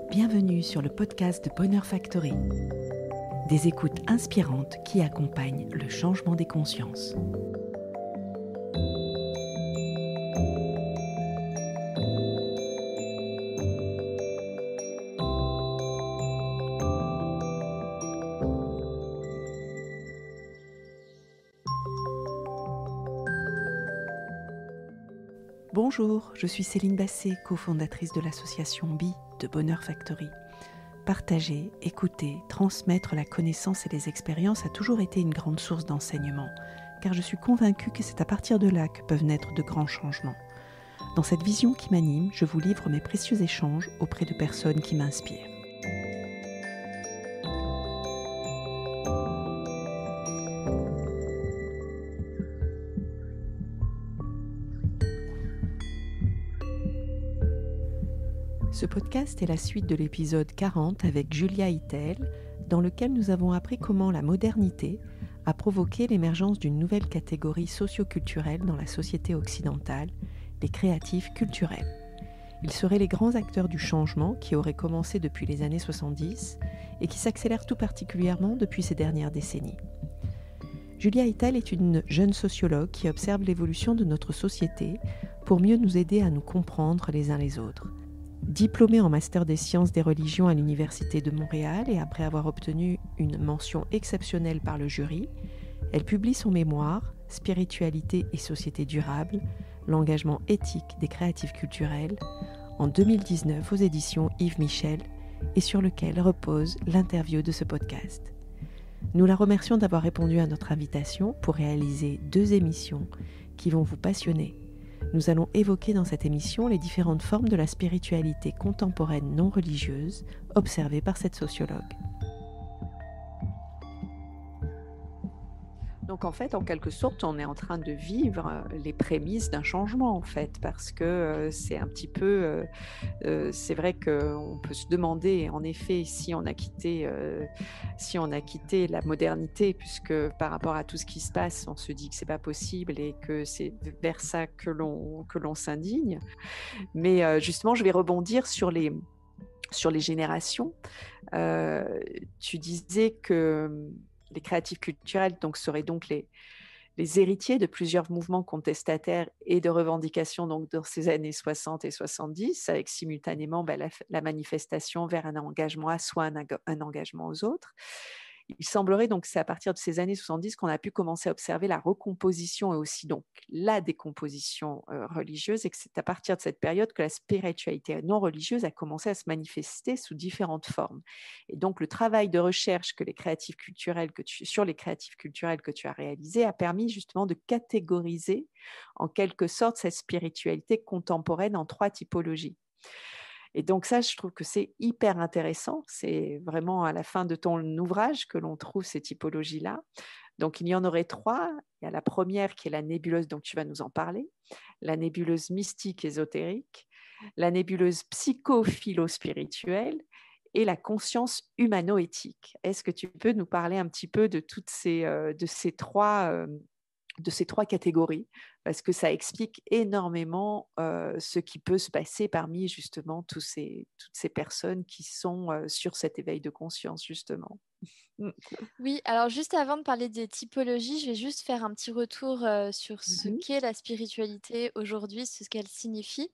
Bienvenue sur le podcast de Bonheur Factory. Des écoutes inspirantes qui accompagnent le changement des consciences. Bonjour, je suis Céline Basset, cofondatrice de l'association BI de Bonheur Factory. Partager, écouter, transmettre la connaissance et les expériences a toujours été une grande source d'enseignement, car je suis convaincue que c'est à partir de là que peuvent naître de grands changements. Dans cette vision qui m'anime, je vous livre mes précieux échanges auprès de personnes qui m'inspirent. Ce podcast est la suite de l'épisode 40 avec Julia Hittel, dans lequel nous avons appris comment la modernité a provoqué l'émergence d'une nouvelle catégorie socio-culturelle dans la société occidentale, les créatifs culturels. Ils seraient les grands acteurs du changement qui auraient commencé depuis les années 70 et qui s'accélèrent tout particulièrement depuis ces dernières décennies. Julia Hittel est une jeune sociologue qui observe l'évolution de notre société pour mieux nous aider à nous comprendre les uns les autres. Diplômée en master des sciences des religions à l'Université de Montréal et après avoir obtenu une mention exceptionnelle par le jury, elle publie son mémoire « Spiritualité et société durable, l'engagement éthique des créatifs culturels » en 2019 aux éditions Yves Michel et sur lequel repose l'interview de ce podcast. Nous la remercions d'avoir répondu à notre invitation pour réaliser 2 émissions qui vont vous passionner. Nous allons évoquer dans cette émission les différentes formes de la spiritualité contemporaine non religieuse observées par cette sociologue. Donc en fait, en quelque sorte, on est en train de vivre les prémices d'un changement en fait, parce que c'est un petit peu, c'est vrai qu'on peut se demander en effet si on a quitté la modernité, puisque par rapport à tout ce qui se passe, on se dit que c'est pas possible et que c'est vers ça que l'on s'indigne. Mais justement, je vais rebondir sur les générations. Tu disais que les créatifs culturels seraient donc les héritiers de plusieurs mouvements contestataires et de revendications donc, dans ces années 60 et 70, avec simultanément la manifestation vers un engagement à soi, un engagement aux autres. Il semblerait donc que c'est à partir de ces années 70 qu'on a pu commencer à observer la recomposition et aussi donc la décomposition religieuse, et que c'est à partir de cette période que la spiritualité non religieuse a commencé à se manifester sous différentes formes. Et donc le travail de recherche sur les créatifs culturels que tu as réalisé a permis justement de catégoriser en quelque sorte cette spiritualité contemporaine en 3 typologies. Et donc ça, je trouve que c'est hyper intéressant. C'est vraiment à la fin de ton ouvrage que l'on trouve ces typologies-là. Donc il y en aurait 3. Il y a la première qui est la nébuleuse, donc tu vas nous en parler, la nébuleuse mystique ésotérique, la nébuleuse psychophilo-spirituelle et la conscience humano-éthique. Est-ce que tu peux nous parler un petit peu de toutes de ces trois catégories, parce que ça explique énormément ce qui peut se passer parmi justement toutes ces personnes qui sont sur cet éveil de conscience justement. Oui, alors juste avant de parler des typologies, je vais juste faire un petit retour sur ce qu'est la spiritualité aujourd'hui, ce qu'elle signifie.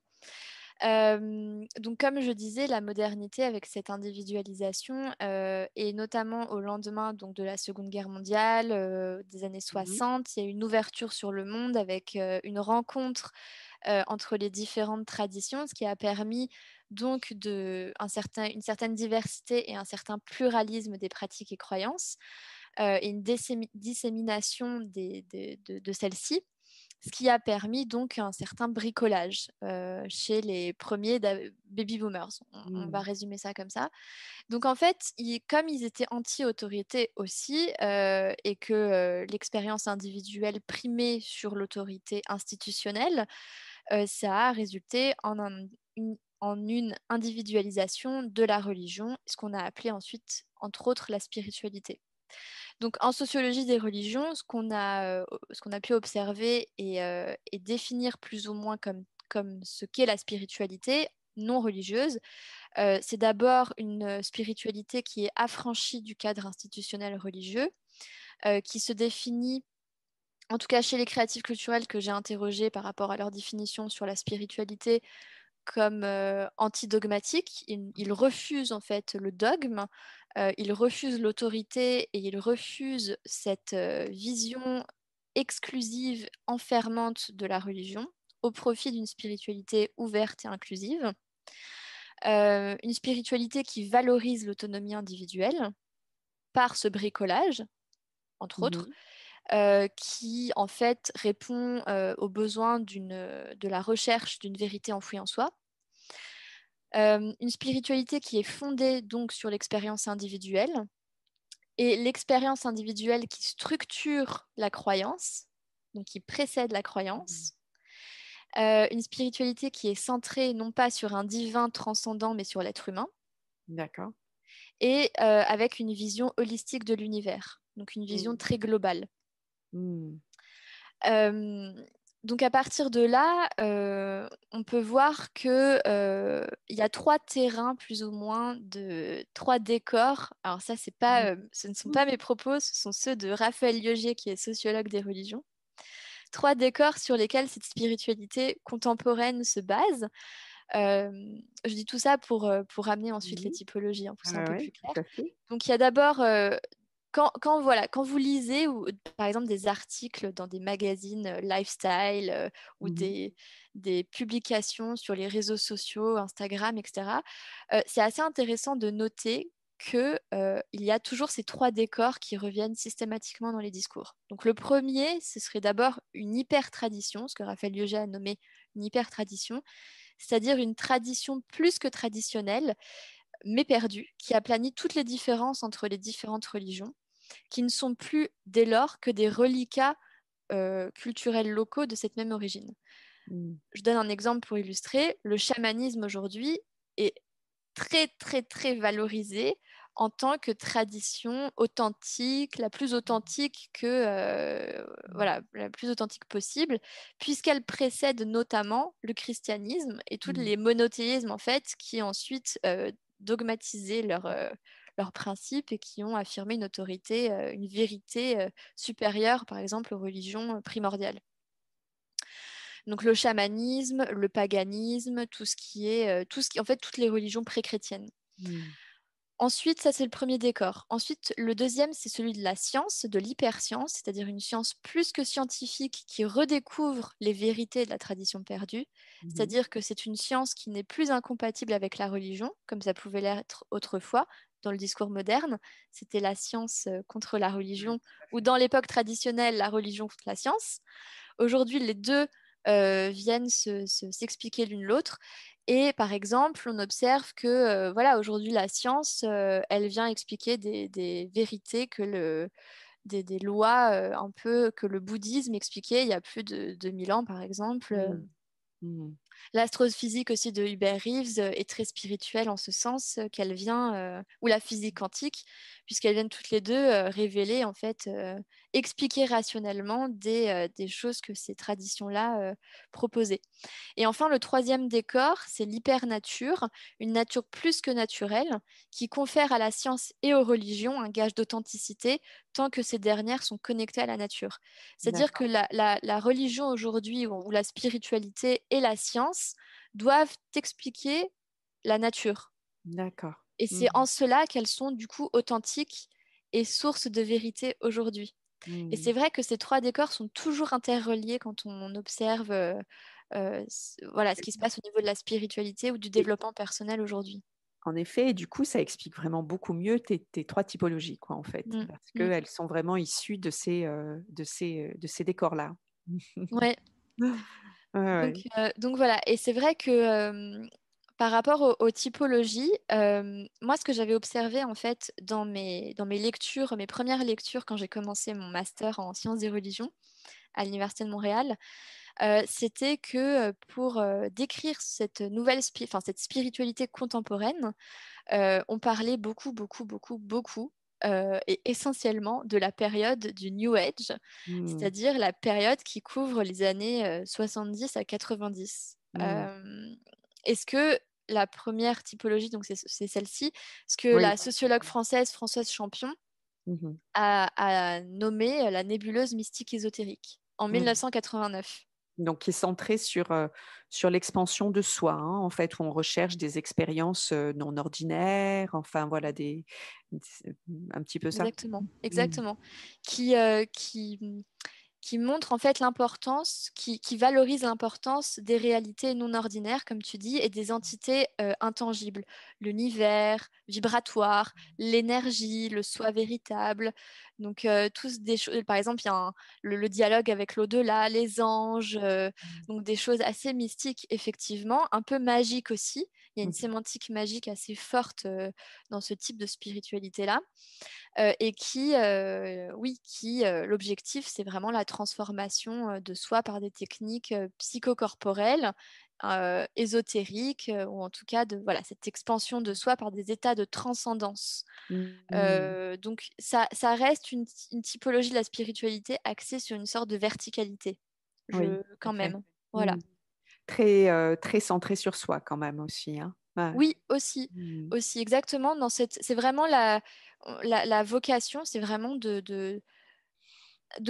Donc comme je disais, la modernité avec cette individualisation et notamment au lendemain donc, de la Seconde Guerre mondiale, des années 60, il y a eu une ouverture sur le monde avec une rencontre entre les différentes traditions, ce qui a permis donc une certaine diversité et un certain pluralisme des pratiques et croyances et une dissémination de celles-ci. Ce qui a permis donc un certain bricolage chez les premiers baby boomers. On va résumer ça comme ça. Donc en fait, comme ils étaient anti-autorité aussi et que l'expérience individuelle primait sur l'autorité institutionnelle, ça a résulté en une individualisation de la religion, ce qu'on a appelé ensuite, entre autres, la spiritualité. Donc, en sociologie des religions, ce qu'on a pu observer et définir plus ou moins comme comme ce qu'est la spiritualité non religieuse. C'est d'abord une spiritualité qui est affranchie du cadre institutionnel religieux, qui se définit, en tout cas chez les créatifs culturels que j'ai interrogés par rapport à leur définition sur la spiritualité, comme antidogmatique. Ils refusent en fait le dogme, ils refusent l'autorité et ils refusent cette vision exclusive, enfermante de la religion au profit d'une spiritualité ouverte et inclusive. Une spiritualité qui valorise l'autonomie individuelle par ce bricolage, entre autres, Mhm. qui en fait répond aux besoins de la recherche d'une vérité enfouie en soi. Une spiritualité qui est fondée donc sur l'expérience individuelle et l'expérience individuelle qui structure la croyance, donc qui précède la croyance. Une spiritualité qui est centrée non pas sur un divin transcendant mais sur l'être humain D'accord. et avec une vision holistique de l'univers, donc une vision Mm. très globale. Mm. Euh, donc à partir de là, on peut voir que il y a trois terrains plus ou moins de trois décors. Alors ça, c'est pas, ce ne sont pas mes propos, ce sont ceux de Raphaël Lioger, qui est sociologue des religions. Trois décors sur lesquels cette spiritualité contemporaine se base. Euh, je dis tout ça pour ramener ensuite les Mhm. typologies, hein, pour que ce soit un Ah peu ouais, plus clair. tout à fait. Donc il y a d'abord quand vous lisez par exemple des articles dans des magazines lifestyle ou Mhm. des publications sur les réseaux sociaux, Instagram, etc., c'est assez intéressant de noter il y a toujours ces trois décors qui reviennent systématiquement dans les discours. Donc le premier, ce serait d'abord une hyper-tradition, ce que Raphaël Lioger a nommé une hyper-tradition, c'est-à-dire une tradition plus que traditionnelle, mais perdue, qui aplanit toutes les différences entre les différentes religions, qui ne sont plus dès lors que des reliquats culturels locaux de cette même origine. Mm. Je donne un exemple pour illustrer. Le chamanisme aujourd'hui est très, très, très valorisé en tant que tradition authentique, la plus authentique voilà, la plus authentique possible, puisqu'elle précède notamment le christianisme et tous Mm. les monothéismes en fait qui ensuite dogmatisé leurs principes et qui ont affirmé une autorité, une vérité supérieure, par exemple, aux religions primordiales. Donc le chamanisme, le paganisme, en fait, toutes les religions pré-chrétiennes. Mm. Ensuite, ça c'est le premier décor. Ensuite, le deuxième, c'est celui de la science, de l'hyperscience, c'est-à-dire une science plus que scientifique qui redécouvre les vérités de la tradition perdue. Mhm. C'est-à-dire que c'est une science qui n'est plus incompatible avec la religion, comme ça pouvait l'être autrefois dans le discours moderne. C'était la science contre la Ouais, religion, tout à ou fait. dans l'époque traditionnelle, la religion contre la science. Aujourd'hui, les deux viennent s'expliquer l'une l'autre. Et par exemple, on observe que voilà, aujourd'hui, la science, elle vient expliquer des vérités des lois un peu que le bouddhisme expliquait il y a plus de 2000 ans, par exemple. Mm. Mm. L'astrophysique aussi de Hubert Reeves est très spirituelle en ce sens qu'elle vient, ou la physique quantique, puisqu'elles viennent toutes les deux révéler, en fait, expliquer rationnellement des choses que ces traditions-là proposaient. Et enfin, le troisième décor, c'est l'hypernature, une nature plus que naturelle, qui confère à la science et aux religions un gage d'authenticité tant que ces dernières sont connectées à la nature. C'est-à-dire que D'accord. la religion aujourd'hui, ou la spiritualité et la science doivent expliquer la nature. D'accord. Et c'est Mm. en cela qu'elles sont du coup authentiques et source de vérité aujourd'hui. Et Mm. c'est vrai que ces trois décors sont toujours interreliés quand on observe voilà, ce qui se passe au niveau de la spiritualité ou du Et développement personnel aujourd'hui. en effet, du coup, ça explique vraiment beaucoup mieux tes trois typologies, quoi, en fait, Mm, parce mm. qu'elles sont vraiment issues de ces décors-là. Ouais. Ouais, ouais. Donc voilà. Et c'est vrai que par rapport aux typologies, moi, ce que j'avais observé en fait dans mes lectures, mes premières lectures quand j'ai commencé mon master en sciences des religions à l'Université de Montréal, c'était que pour décrire cette spiritualité contemporaine, on parlait beaucoup, beaucoup, beaucoup, beaucoup, et essentiellement de la période du New Age, Mm. c'est-à-dire la période qui couvre les années 70 à 90. Mmh. Euh, Est-ce que la première typologie, donc c'est celle-ci, ce que Oui. la sociologue Françoise Champion Mmh. a nommé la nébuleuse mystique ésotérique en Mmh. 1989. Donc qui est centré sur l'expansion de soi, hein, en fait, où on recherche des expériences, non ordinaires, enfin voilà des un petit peu ça? Exactement, Mmh. exactement. Qui montre en fait l'importance, qui valorise l'importance des réalités non ordinaires, comme tu dis, et des entités intangibles, l'univers vibratoire, l'énergie, le soi véritable. Donc, tous des choses, par exemple, il y a le dialogue avec l'au-delà, les anges, donc des choses assez mystiques, effectivement, un peu magiques aussi. Il y a une Mmh. sémantique magique assez forte dans ce type de spiritualité-là. Et oui, l'objectif, c'est vraiment la transformation de soi par des techniques psychocorporelles, ésotériques, ou en tout cas voilà, cette expansion de soi par des états de transcendance. Mmh. Donc ça reste une typologie de la spiritualité axée sur une sorte de verticalité, Oui, tout à quand fait. même. Voilà. Mmh. Très centré sur soi quand même aussi, hein? Ouais. Oui, aussi, Mmh. aussi exactement. C'est vraiment la vocation, c'est vraiment de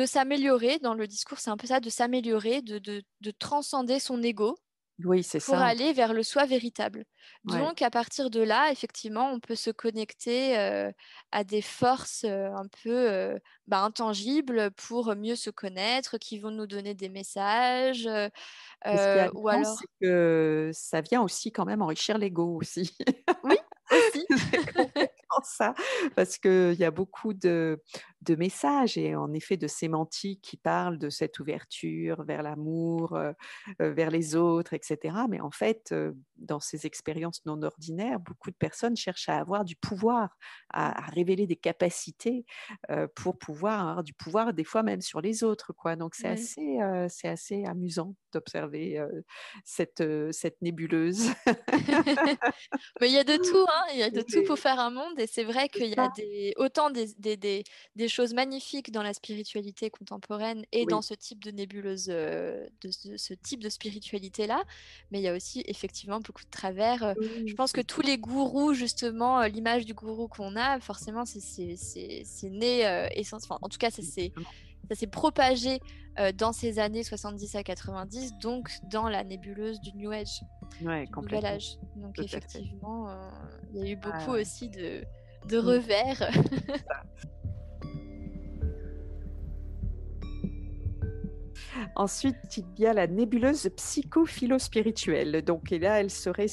s'améliorer dans le discours, c'est un peu ça, de s'améliorer, de transcender son ego Oui, c'est pour ça. aller vers le soi véritable. Ouais. Donc, à partir de là, effectivement, on peut se connecter à des forces un peu intangibles pour mieux se connaître, qui vont nous donner des messages, Et ce qui est ou amusant, c'est alors, que ça vient aussi quand même enrichir l'ego aussi. oui, aussi, C'est complètement ça, parce qu'il y a beaucoup de messages et en effet de sémantique qui parlent de cette ouverture vers l'amour, vers les autres et cetera. Mais en fait, dans ces expériences non ordinaires, beaucoup de personnes cherchent à avoir du pouvoir, à révéler des capacités, pour pouvoir avoir du pouvoir des fois même sur les autres, quoi. Donc oui. c'est assez amusant d'observer, cette nébuleuse. Mais il y a de tout, hein, il y a de tout pour C'est faire un monde. Et c'est vrai c'est qu'il y a ça. autant des choses magnifiques dans la spiritualité contemporaine et dans Oui. ce type de nébuleuse, ce type de spiritualité-là. Mais il y a aussi effectivement beaucoup de travers. Je Oui, pense que c'est tous les gourous, justement, l'image du gourou qu'on a, forcément, c'est né, enfin, en tout cas, exactement. ça s'est propagé dans ces années 70 à 90, donc dans la nébuleuse du New Age, Ouais, du Nouvel complètement, Âge. Donc tout à fait. effectivement, il y a eu Ouais, beaucoup ouais. aussi de Mmh, revers. c'est ça. Ensuite, il y a la nébuleuse psychophilo-spirituelle. Donc et là, elle serait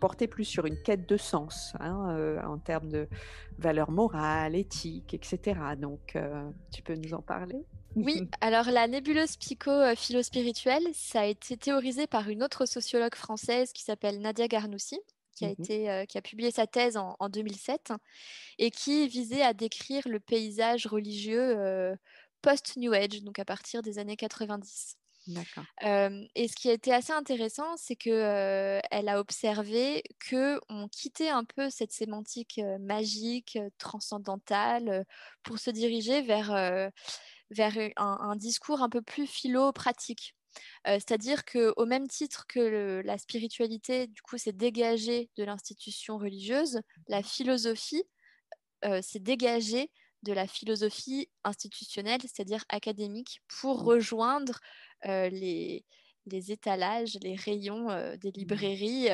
portée plus sur une quête de sens, hein, en termes de valeurs morales, éthiques et cetera. Donc tu peux nous en parler? Oui, alors la nébuleuse psycho-philo-spirituelle, ça a été théorisé par une autre sociologue française qui s'appelle Nadia Garnoussi, Mmh. qui a publié sa thèse en 2007 et qui visait à décrire le paysage religieux post-New Age, donc à partir des années 90. D'accord. Et ce qui a été assez intéressant, c'est que elle a observé que on quittait un peu cette sémantique magique, transcendantale, pour se diriger vers un discours un peu plus philo-pratique. C'est-à-dire qu'au même titre que la spiritualité, du coup, s'est dégagée de l'institution religieuse, la philosophie s'est dégagée de la philosophie institutionnelle, c'est-à-dire académique, pour Mmh. rejoindre les étalages, les rayons des Mmh. librairies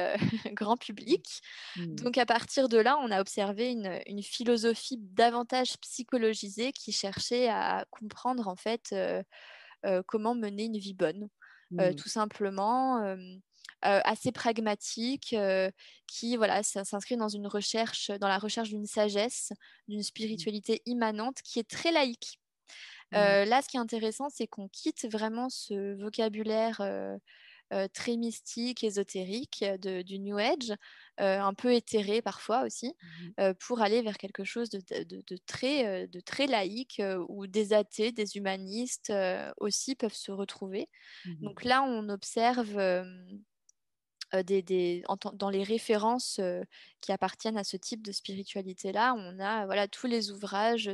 grand public. Mmh. Donc à partir de là, on a observé une philosophie davantage psychologisée qui cherchait à comprendre en fait comment mener une vie bonne, Mmh. tout simplement. Assez pragmatique, qui voilà, s'inscrit dans dans la recherche d'une sagesse, d'une Mmh. spiritualité immanente qui est très laïque. Mmh. Là, ce qui est intéressant, c'est qu'on quitte vraiment ce vocabulaire très mystique, ésotérique du New Age, un peu éthéré parfois aussi, Mmh. pour aller vers quelque chose de très laïque, où des athées, des humanistes aussi peuvent se retrouver. Mmh. Donc là, on observe dans les références qui appartiennent à ce type de spiritualité-là, on a voilà, tous les ouvrages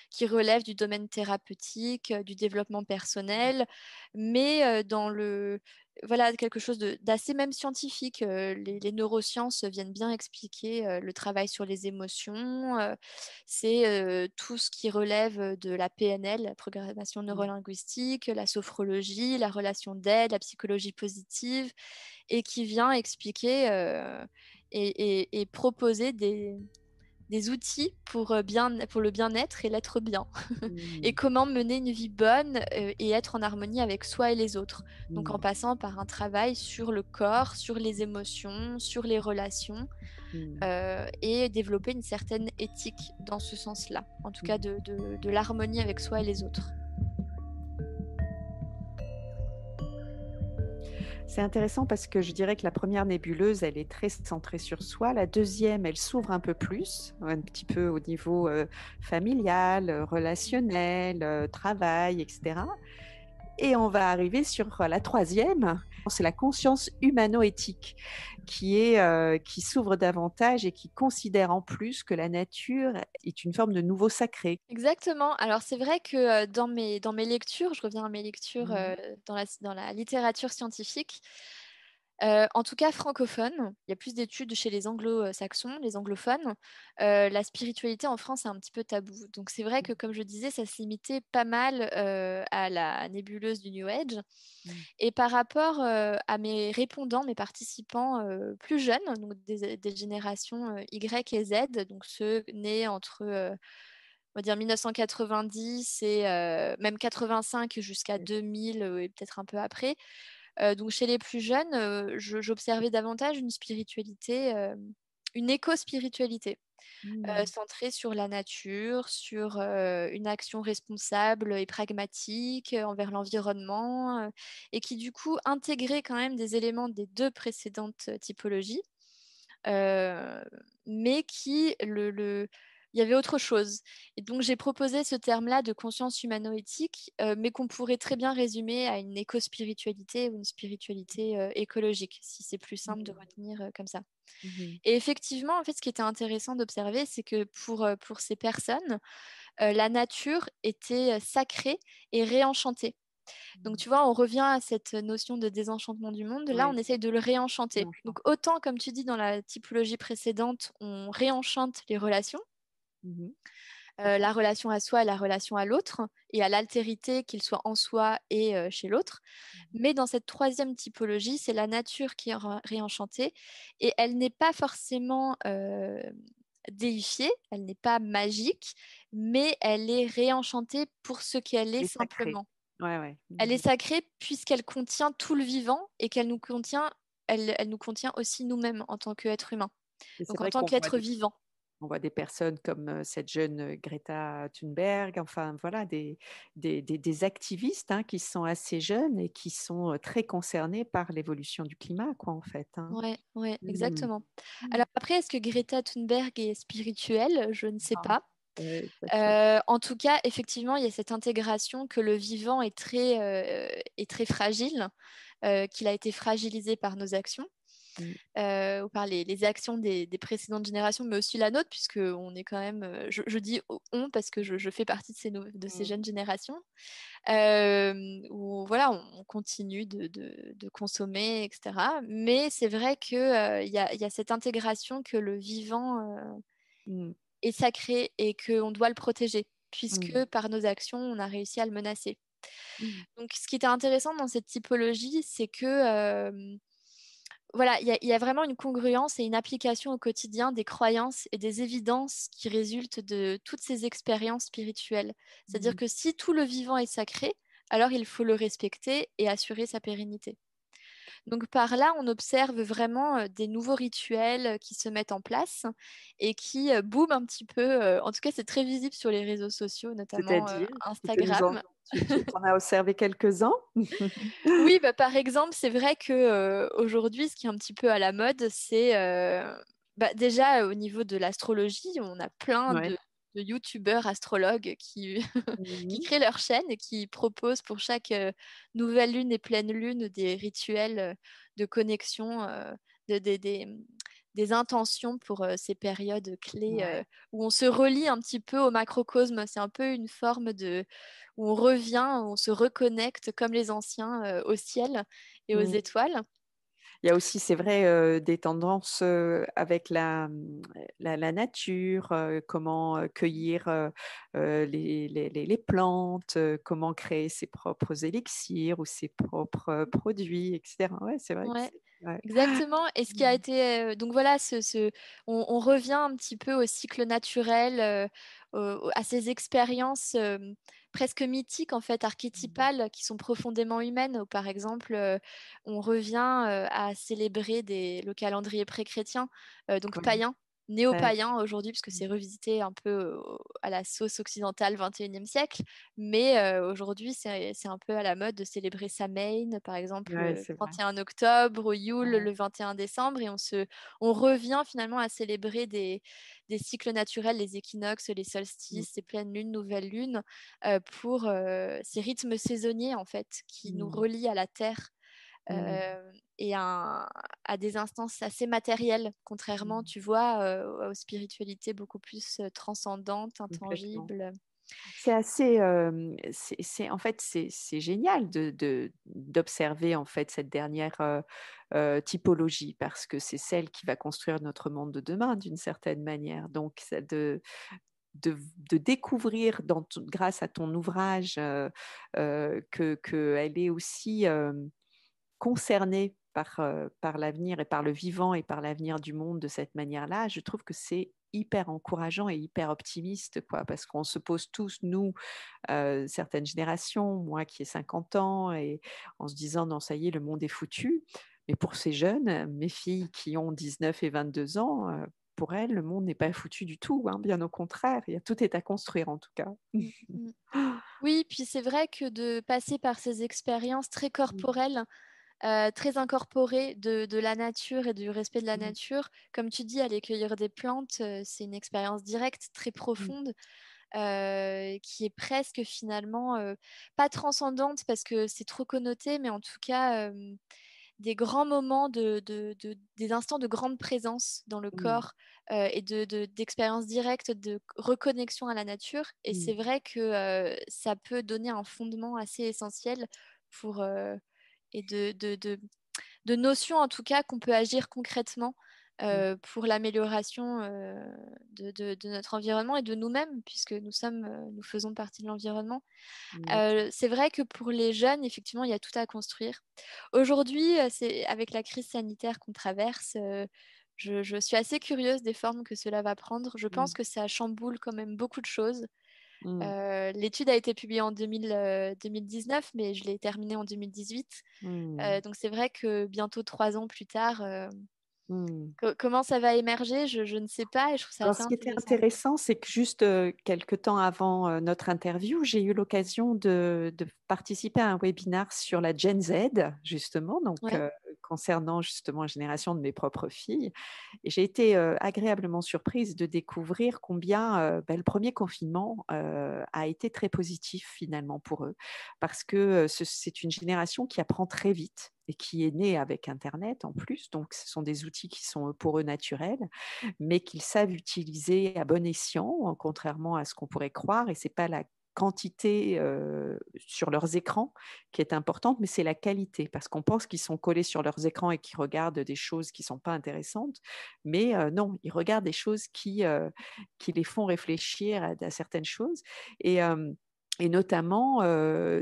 qui relèvent du domaine thérapeutique, du développement personnel, mais voilà, quelque chose d'assez même scientifique. Les neurosciences viennent bien expliquer le travail sur les émotions. C'est tout ce qui relève de la PNL, la programmation neurolinguistique, la sophrologie, la relation d'aide, la psychologie positive, et qui vient expliquer et proposer des outils pour le bien-être et l'être bien. Et Mmh. comment mener une vie bonne et être en harmonie avec soi et les autres. Donc en Mmh. passant par un travail sur le corps, sur les émotions, sur les relations, Mmh. et développer une certaine éthique dans ce sens-là. En tout cas, Mmh. de l'harmonie avec soi et les autres. C'est intéressant parce que je dirais que la première nébuleuse, elle est très centrée sur soi. La deuxième, elle s'ouvre un peu plus, un petit peu au niveau familial, relationnel, travail, etc. Et on va arriver sur la troisième, c'est la conscience humano-éthique qui s'ouvre davantage et qui considère en plus que la nature est une forme de nouveau sacré. Exactement. Alors c'est vrai que dans mes lectures, je reviens à mes lectures Mmh. dans la littérature scientifique, en tout cas francophone, il y a plus d'études chez les anglo-saxons, les anglophones. La spiritualité en France est un petit peu tabou. Donc c'est vrai que, comme je disais, ça se limitait pas mal à la nébuleuse du New Age. Mmh. Et par rapport à mes répondants, mes participants plus jeunes, donc des générations Y et Z, donc ceux nés entre on va dire 1990 et même 85 jusqu'à 2000 et peut-être un peu après. Donc chez les plus jeunes, j'observais davantage une spiritualité, une éco-spiritualité, Mmh. centrée sur la nature, sur une action responsable et pragmatique envers l'environnement, et qui du coup intégrait quand même des éléments des deux précédentes typologies, euh, mais il y avait autre chose. Et donc j'ai proposé ce terme-là de conscience humano-éthique, mais qu'on pourrait très bien résumer à une éco-spiritualité ou une spiritualité écologique, si c'est plus simple de Mmh. retenir comme ça. Mmh. Et effectivement, en fait, ce qui était intéressant d'observer, c'est que pour ces personnes, la nature était sacrée et réenchantée. Donc, Mmh. tu vois, on revient à cette notion de désenchantement du monde. Là, on Oui, essaye de le réenchanter. Donc, enchanté. autant, comme tu dis, dans la typologie précédente, on réenchante les relations, Mmh. C'est ça. la relation à soi et la relation à l'autre, et à l'altérité, qu'il soit en soi et chez l'autre. Mmh. Mais dans cette troisième typologie, c'est la nature qui est réenchantée, et elle n'est pas forcément déifiée, elle n'est pas magique, mais elle est réenchantée pour ce qu'elle est Et sacré. simplement. Ouais, ouais. Elle est Mmh. sacrée puisqu'elle contient tout le vivant et qu'elle nous contient, elle nous contient aussi nous-mêmes en tant qu'être humain, Et c'est donc en vrai tant qu'on voit qu'être vivant. des personnes comme, cette jeune, Greta Thunberg, enfin voilà des activistes, hein, qui sont assez jeunes et qui sont, très concernés par l'évolution du climat quoi, en fait, hein. Ouais, ouais, Mmh. exactement. Mmh. Alors après, est-ce que Greta Thunberg est spirituelle? Je ne sais Non, pas. pas sûr. En tout cas, effectivement, il y a cette intégration que le vivant est très fragile, qu'il a été fragilisé par nos actions, Mmh. ou par les actions des précédentes générations, mais aussi la nôtre, puisque on est quand même, je dis on parce que je fais partie de ces Mmh. jeunes générations, où voilà, on continue de consommer, etc. Mais c'est vrai qu'il il y a cette intégration que le vivant Mmh. est sacré et qu'on doit le protéger, Mmh. puisque par nos actions, on a réussi à le menacer. Mmh. Donc, ce qui était intéressant dans cette typologie, c'est que voilà, il y a vraiment une congruence et une application au quotidien des croyances et des évidences qui résultent de toutes ces expériences spirituelles. C'est-à-dire Mmh. que si tout le vivant est sacré, alors il faut le respecter et assurer sa pérennité. Donc par là, on observe vraiment des nouveaux rituels qui se mettent en place et qui boom un petit peu. En tout cas, c'est très visible sur les réseaux sociaux, notamment C'est-à-dire? Tu peux nous en Instagram. tu en as observé quelques-uns? Oui, bah, par exemple, c'est vrai que aujourd'hui, ce qui est un petit peu à la mode, c'est bah, déjà au niveau de l'astrologie, on a plein Ouais. de youtubeurs astrologues qui, qui Mmh. créent leur chaîne et qui proposent pour chaque nouvelle lune et pleine lune des rituels de connexion, de- des, des- des intentions pour ces périodes clés Ouais. où on se relie un petit peu au macrocosme. C'est un peu une forme où on revient, où on se reconnecte comme les anciens au ciel et aux Mm. étoiles. Il y a aussi, c'est vrai, des tendances avec la nature, comment cueillir les plantes, comment créer ses propres élixirs ou ses propres produits, etc. Ouais, c'est vrai que Ouais, c'est... Ouais. exactement. Et ce qui a été... donc voilà, on revient un petit peu au cycle naturel, à ces expériences presque mythiques, en fait, archétypales, qui sont profondément humaines. Où, par exemple, on revient à célébrer le calendrier pré-chrétien, donc Ouais. païen, Ouais. néo-païen aujourd'hui, puisque c'est revisité un peu à la sauce occidentale 21e siècle. Mais aujourd'hui, c'est un peu à la mode de célébrer Samhain, par exemple, Ouais, le c'est vrai. 31 octobre, au Yule, Ouais. le 21 décembre. Et on revient finalement à célébrer des cycles naturels, les équinoxes, les Mm. solstices, les pleines lunes, nouvelles lunes, pour ces rythmes saisonniers, en fait, qui nous Mm. relient à la Terre. Mm. Et à des instances assez matérielles, contrairement, Mm. tu vois, aux spiritualités beaucoup plus transcendantes, Complètement. intangibles. C'est assez, en fait, c'est génial d'observer en fait cette dernière typologie parce que c'est celle qui va construire notre monde de demain d'une certaine manière. Donc, de découvrir grâce à ton ouvrage que elle est aussi concernée par l'avenir et par le vivant et par l'avenir du monde de cette manière-là, je trouve que c'est hyper encourageant et hyper optimiste, quoi, parce qu'on se pose tous, nous, certaines générations, moi qui ai 50 ans, et en se disant, non, ça y est, le monde est foutu. Mais pour ces jeunes, mes filles qui ont 19 et 22 ans, pour elles, le monde n'est pas foutu du tout, hein, bien au contraire, tout est à construire en tout cas. Mm, mm. Oui, puis c'est vrai que de passer par ces expériences très corporelles, très incorporées de la nature et du respect de la nature, comme tu dis, aller cueillir des plantes, c'est une expérience directe, très profonde, qui est presque finalement pas transcendante parce que c'est trop connoté, mais en tout cas des grands moments, des instants de grande présence dans le corps et d'expérience directe de reconnexion à la nature. Et c'est vrai que ça peut donner un fondement assez essentiel pour, et de notions en tout cas qu'on peut agir concrètement pour l'amélioration de notre environnement et de nous-mêmes, puisque nous faisons partie de l'environnement. C'est vrai que pour les jeunes, effectivement, il y a tout à construire. Aujourd'hui, avec la crise sanitaire qu'on traverse, je suis assez curieuse des formes que cela va prendre. Je pense que ça chamboule quand même beaucoup de choses. L'étude a été publiée en 2019, mais je l'ai terminée en 2018. Donc c'est vrai que bientôt 3 ans plus tard, comment ça va émerger, je ne sais pas et je trouve ça Alors, assez ce qui était intéressant. intéressant, c'est que juste quelque temps avant notre interview, j'ai eu l'occasion de participer à un webinaire sur la Gen Z, justement, donc Ouais. concernant justement la génération de mes propres filles. Et j'ai été agréablement surprise de découvrir combien le premier confinement a été très positif finalement pour eux, parce que c'est une génération qui apprend très vite et qui est née avec Internet en plus, donc ce sont des outils qui sont pour eux naturels mais qu'ils savent utiliser à bon escient, contrairement à ce qu'on pourrait croire. Et ce n'est pas la quantité sur leurs écrans qui est importante, mais c'est la qualité, parce qu'on pense qu'ils sont collés sur leurs écrans et qu'ils regardent des choses qui ne sont pas intéressantes, mais non, ils regardent des choses qui les font réfléchir à certaines choses. Et, et notamment,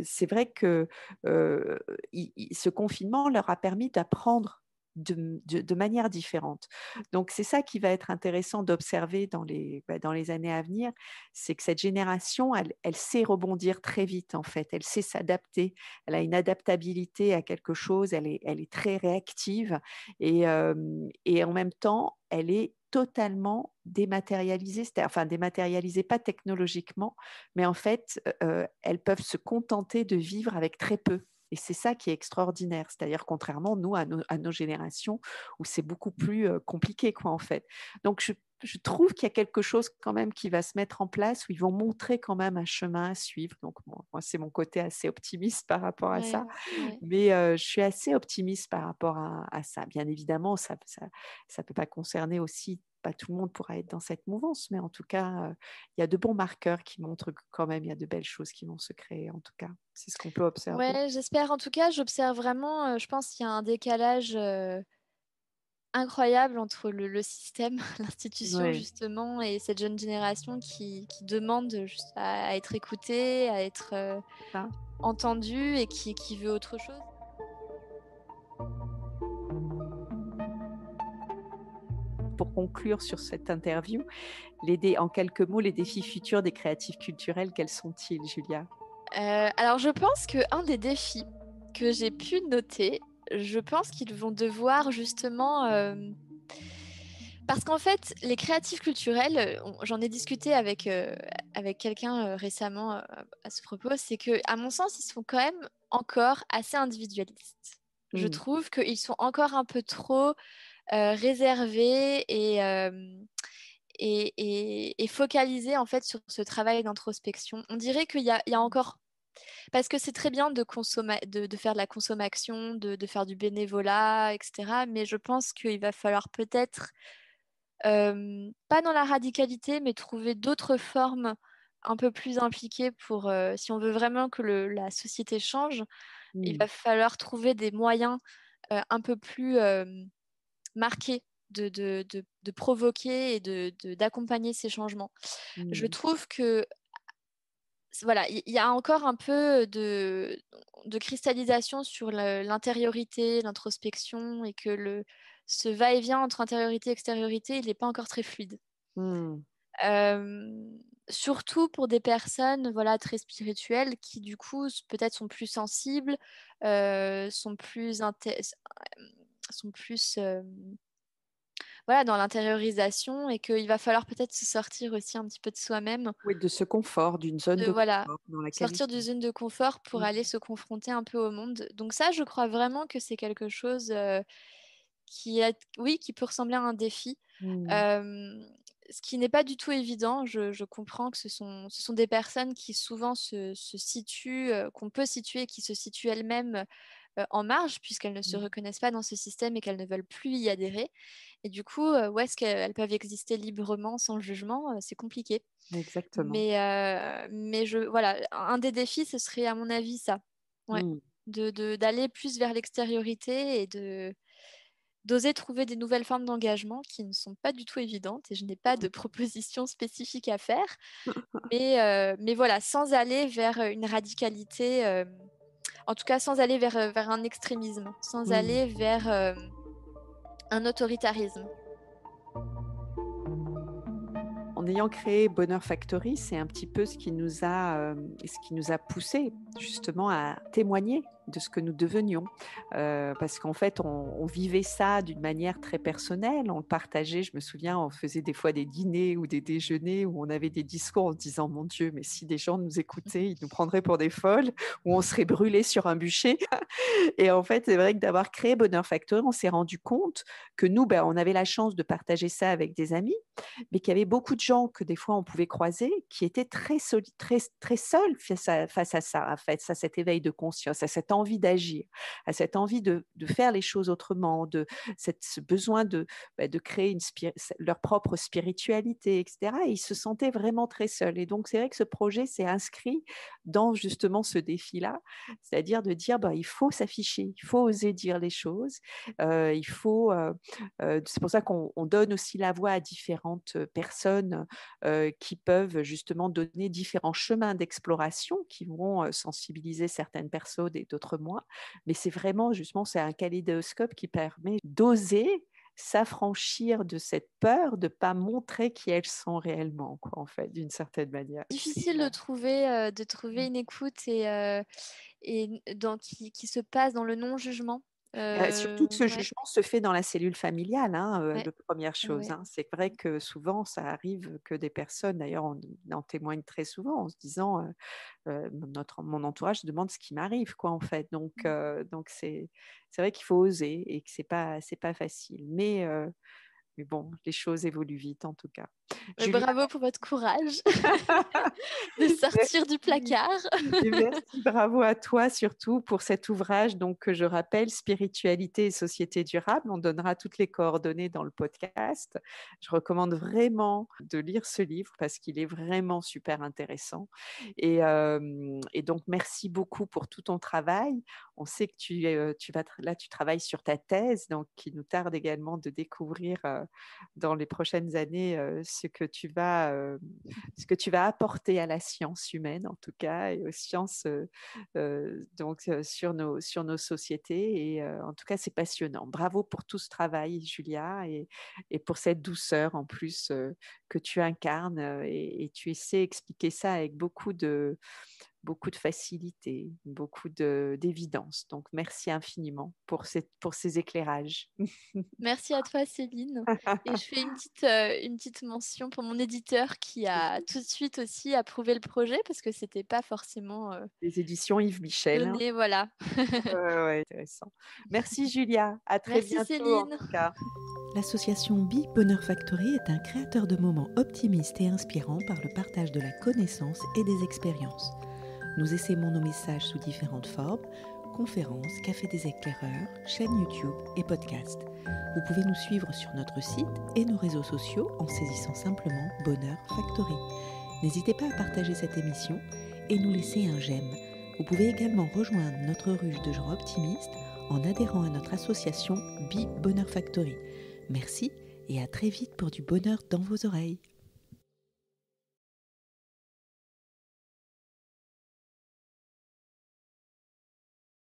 c'est vrai que ce confinement leur a permis d'apprendre de manière différente. Donc, c'est ça qui va être intéressant d'observer dans les années à venir, c'est que cette génération, elle sait rebondir très vite, en fait. Elle sait s'adapter. Elle a une adaptabilité à quelque chose. Elle est très réactive. Et en même temps, elle est totalement dématérialisée, enfin dématérialisée pas technologiquement, mais en fait, elles peuvent se contenter de vivre avec très peu. Et c'est ça qui est extraordinaire. C'est-à-dire, contrairement, nous, à nos générations, où c'est beaucoup plus compliqué, quoi, en fait. Donc, je trouve qu'il y a quelque chose quand même qui va se mettre en place où ils vont montrer quand même un chemin à suivre. Donc moi, c'est mon côté assez optimiste par rapport à Ouais, ça. ouais. Mais je suis assez optimiste par rapport à ça. Bien évidemment, ça peut pas concerner aussi, pas tout le monde pourra être dans cette mouvance, mais en tout cas, il y a de bons marqueurs qui montrent que quand même, il y a de belles choses qui vont se créer, en tout cas. C'est ce qu'on peut observer. Ouais, j'espère. En tout cas, j'observe vraiment, je pense qu'il y a un décalage incroyable entre le système, l'institution Oui, justement, et cette jeune génération qui demande juste à être écoutée, à être ça. entendue et qui veut autre chose. Pour conclure sur cette interview, en quelques mots, les défis futurs des créatifs culturels, quels sont-ils, Julia? Alors je pense qu'un des défis que j'ai pu noter, je pense qu'ils vont devoir justement parce qu'en fait, les créatifs culturels, j'en ai discuté avec quelqu'un récemment à ce propos, c'est que, à mon sens, ils sont quand même encore assez individualistes. Je Mmh. trouve qu'ils sont encore un peu trop réservés et focalisés en fait sur ce travail d'introspection. On dirait qu'il y a encore, parce que c'est très bien de faire de la consommation, de faire du bénévolat, etc. Mais je pense qu'il va falloir peut-être pas dans la radicalité, mais trouver d'autres formes un peu plus impliquées pour, si on veut vraiment que la société change, il Mmh. va falloir trouver des moyens un peu plus marqués de provoquer et d'accompagner ces changements. Je Mmh. trouve que voilà, il y a encore un peu de cristallisation sur l'intériorité, l'introspection, et que ce va-et-vient entre intériorité et extériorité, il n'est pas encore très fluide. Mmh. Euh, Surtout pour des personnes voilà, très spirituelles qui, du coup, peut-être sont plus sensibles, sont plus voilà, dans l'intériorisation, et qu'il va falloir peut-être se sortir aussi un petit peu de soi-même, Oui, de ce confort, d'une zone de voilà, confort dans laquelle ils sortir sont. d'une zone de confort pour Mmh. aller se confronter un peu au monde. Donc ça, je crois vraiment que c'est quelque chose oui, qui peut ressembler à un défi. Mmh. Euh, Ce qui n'est pas du tout évident. Je comprends que ce sont des personnes qui souvent se situent, qu'on peut situer, qui se situent elles-mêmes en marge, puisqu'elles ne se Mmh. reconnaissent pas dans ce système et qu'elles ne veulent plus y adhérer. Et du coup, où est-ce qu'elles peuvent exister librement, sans jugement? C'est compliqué. Exactement. Mais voilà, un des défis, ce serait à mon avis ça. Ouais. Mmh. D'aller plus vers l'extériorité et d'oser trouver des nouvelles formes d'engagement qui ne sont pas du tout évidentes, et je n'ai pas de proposition spécifique à faire. Mais voilà, sans aller vers une radicalité, en tout cas sans aller vers un extrémisme, sans Mmh. aller vers un autoritarisme. En ayant créé Bonheur Factory, c'est un petit peu ce qui nous a poussé justement à témoigner de ce que nous devenions. Parce qu'en fait, on vivait ça d'une manière très personnelle, on le partageait. Je me souviens, on faisait des fois des dîners ou des déjeuners où on avait des discours en se disant, mon Dieu, mais si des gens nous écoutaient, ils nous prendraient pour des folles, ou on serait brûlés sur un bûcher. Et en fait, c'est vrai que d'avoir créé Bonheur Factory, on s'est rendu compte que nous, ben, on avait la chance de partager ça avec des amis, mais qu'il y avait beaucoup de gens que des fois on pouvait croiser qui étaient très seuls face à ça, en fait, à cet éveil de conscience, à cette envie d'agir, à cette envie de faire les choses autrement, ce besoin de créer leur propre spiritualité, etc. Et ils se sentaient vraiment très seuls. Et donc, c'est vrai que ce projet s'est inscrit dans justement ce défi-là, c'est-à-dire de dire, bah, il faut s'afficher, il faut oser dire les choses, c'est pour ça qu'on donne aussi la voix à différentes personnes qui peuvent justement donner différents chemins d'exploration qui vont sensibiliser certaines personnes et d'autres moins. Mais c'est vraiment, justement, c'est un kaléidoscope qui permet d'oser s'affranchir de cette peur de ne pas montrer qui elles sont réellement, quoi, en fait, d'une certaine manière. Difficile de trouver une écoute qui se passe dans le non-jugement. Surtout que ce Ouais, jugement se fait dans la cellule familiale, hein, ouais, de première chose, ouais. hein. C'est vrai que souvent, ça arrive que des personnes, d'ailleurs, on en témoigne très souvent en se disant, mon entourage se demande ce qui m'arrive, quoi, en fait. Donc c'est vrai qu'il faut oser et que c'est pas facile. Mais bon, les choses évoluent vite en tout cas. Julia... Bravo pour votre courage de sortir du placard. Et merci, bravo à toi surtout pour cet ouvrage donc, que je rappelle, Spiritualité et société durable. On donnera toutes les coordonnées dans le podcast. Je recommande vraiment de lire ce livre parce qu'il est vraiment super intéressant. Et donc, merci beaucoup pour tout ton travail. On sait que tu travailles sur ta thèse, donc il nous tarde également de découvrir dans les prochaines années ce que tu vas apporter à la science humaine, en tout cas, et aux sciences sur nos sociétés. Et en tout cas, c'est passionnant. Bravo pour tout ce travail, Julia, et pour cette douceur en plus que tu incarnes, et tu essaies d'expliquer ça avec beaucoup de facilité, beaucoup d'évidence. Donc, merci infiniment pour ces éclairages. Merci à toi, Céline. Et je fais une petite mention pour mon éditeur qui a tout de suite aussi approuvé le projet parce que c'était pas forcément les éditions Yves Michel. Donné, voilà. Ouais, intéressant. Merci Julia. À très bientôt. Céline. En tout cas. L'association Be Bonheur Factory est un créateur de moments optimistes et inspirants par le partage de la connaissance et des expériences. Nous essaimons nos messages sous différentes formes, conférences, café des éclaireurs, chaîne YouTube et podcast. Vous pouvez nous suivre sur notre site et nos réseaux sociaux en saisissant simplement Bonheur Factory. N'hésitez pas à partager cette émission et nous laisser un j'aime. Vous pouvez également rejoindre notre ruche de gens optimistes en adhérant à notre association Be Bonheur Factory. Merci et à très vite pour du bonheur dans vos oreilles.